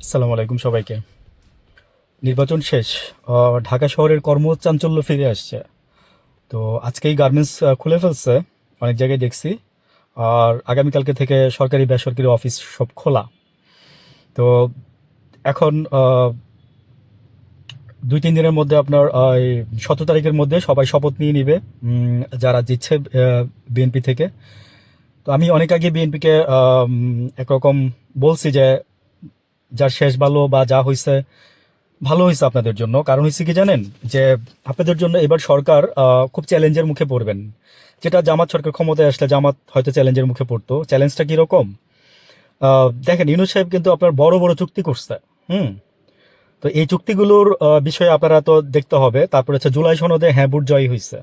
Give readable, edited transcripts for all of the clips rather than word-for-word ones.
আসসালামু আলাইকুম সবাইকে। নির্বাচন শেষ। ঢাকা শহরের কর্মচাঞ্চল্য ফিরে আসছে। তো আজকেই গার্মেন্টস খুলে ফেলছে, অনেক জায়গায় দেখছি। আর আগামীকালকে থেকে সরকারি বেসরকারি অফিস সব খোলা। তো এখন 2-3 দিনের মধ্যে আপনার 17 তারিখের মধ্যে সবাই শপথ নিয়ে নিবে, যারা জিতছে বিএনপি থেকে। তো আমি অনেক আগে বিএনপিকে একরকম বলছি যে যার শেষ ভালো বা যা হয়েছে ভালো হয়েছে আপনাদের জন্য। কারণ হয়েছে কি জানেন, যে আপনাদের জন্য এবার সরকার খুব চ্যালেঞ্জের মুখে পড়বেন। যেটা জামাত সরকার ক্ষমতায় আসলে জামাত হয়তো চ্যালেঞ্জের মুখে পড়তো। চ্যালেঞ্জটা কীরকম? দেখেন, ইউনূস সাহেব কিন্তু আপনার বড় বড় চুক্তি করছে। হুম। তো এই চুক্তিগুলোর বিষয়ে আপনারা তো দেখতে হবে। তারপরে হচ্ছে জুলাই সনদে হ্যাঁ ভোট জয়ী হয়েছে।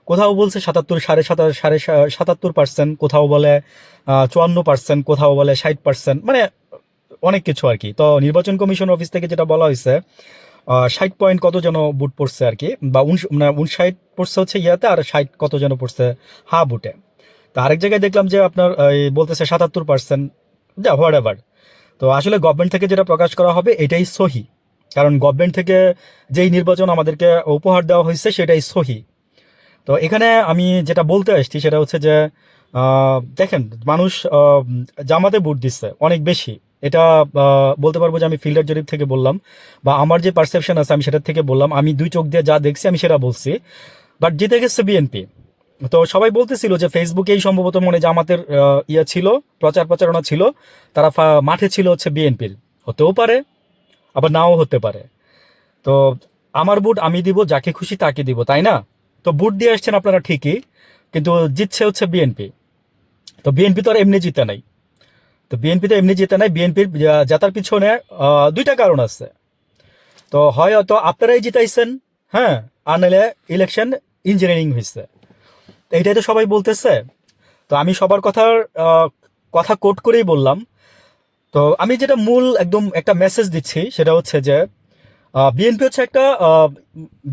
কোথাও বলছে 77, সাড়ে 77%, কোথাও বলে 54%, কোথাও বলে 60%, মানে অনেক কিছু আর কি। তো নির্বাচন কমিশন অফিস থেকে যেটা বলা হয়েছে, 60 পয়েন্ট কত যেন বুট পড়ছে আর কি, বা 59 পড়ছে হচ্ছে ইয়াতে, আর 60 কত যেন পড়ছে হা বুটে। তো আরেক জায়গায় দেখলাম যে আপনার বলতেছে 77%, যা হোয়াট এভার। তো আসলে গভর্নমেন্ট থেকে যেটা প্রকাশ করা হবে এটাই সহি। কারণ গভর্নমেন্ট থেকে যেই নির্বাচন আমাদেরকে উপহার দেওয়া হয়েছে সেটাই সহি। তো এখানে আমি যেটা বলতে আসছি সেটা হচ্ছে যে দেখেন, মানুষ জামাতে ভোট দিচ্ছে অনেক বেশি। এটা বলতে পারবো যে আমি ফিল্ডার জরিপ থেকে বললাম, বা আমার যে পারসেপশন আছে আমি সেটার থেকে বললাম। আমি দুই চোখ দিয়ে যা দেখছি আমি সেটা বলছি। বাট জিতে গেছে বিএনপি। তো সবাই বলতেছিল যে ফেসবুকেই সম্ভবত মনে জামাতের ইয়ে ছিল, প্রচারণা ছিল। তারা মাঠে ছিল হচ্ছে বিএনপির। হতেও পারে, আবার নাও হতে পারে। তো আমার ভোট আমি দিব, যাকে খুশি তাকে দিব, তাই না? তো ভোট দিয়ে আসছেন আপনারা ঠিকই, কিন্তু জিতছে হচ্ছে বিএনপি। তো বিএনপি তো আর এমনি জিতে নাই। তো বিএনপি তো এমনি জিতে নাই। বিএনপির জেতার পিছনে দুইটা কারণ আছে। তো হয়তো আপনারাই জিতাইছেন, হ্যাঁ, আর নাহলে ইলেকশন ইঞ্জিনিয়ারিং হয়েছে। তো এইটাই তো সবাই বলতেছে। তো আমি সবার কথা কোট করেই বললাম। তো আমি যেটা মূল একদম একটা মেসেজ দিচ্ছি সেটা হচ্ছে যে বিএনপি হচ্ছে একটা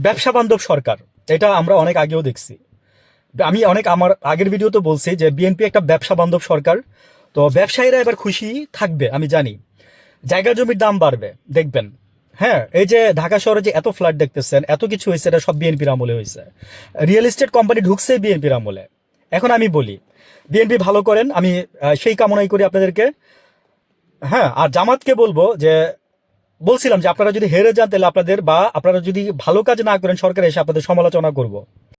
ব্যবসা বান্ধব সরকার। এটা আমরা অনেক আগেও দেখছি। আমি অনেক আমার আগের ভিডিওতে বলছি যে বিএনপি একটা ব্যবসা বান্ধব সরকার। তো ব্যবসায়ীরা এবার খুশি থাকবে আমি জানি। জায়গা জমির দাম বাড়বে দেখবেন। হ্যাঁ, এই যে ঢাকা শহরে যে এত ফ্ল্যাট দেখতেছেন, এত কিছু হয়েছে, এটা সব বিএনপির আমলে হয়েছে। রিয়েল এস্টেট কোম্পানি ঢুকছে বিএনপির আমলে। এখন আমি বলি, বিএনপি ভালো করেন, আমি সেই কামনাই করি আপনাদেরকে। হ্যাঁ, আর জামাতকে বলবো যে বলছিলাম যে আপনারা যদি হেরে যান তাহলে আপনাদের, বা আপনারা যদি ভালো কাজ না করেন, সরকার এসে আপনাদের সমালোচনা করব।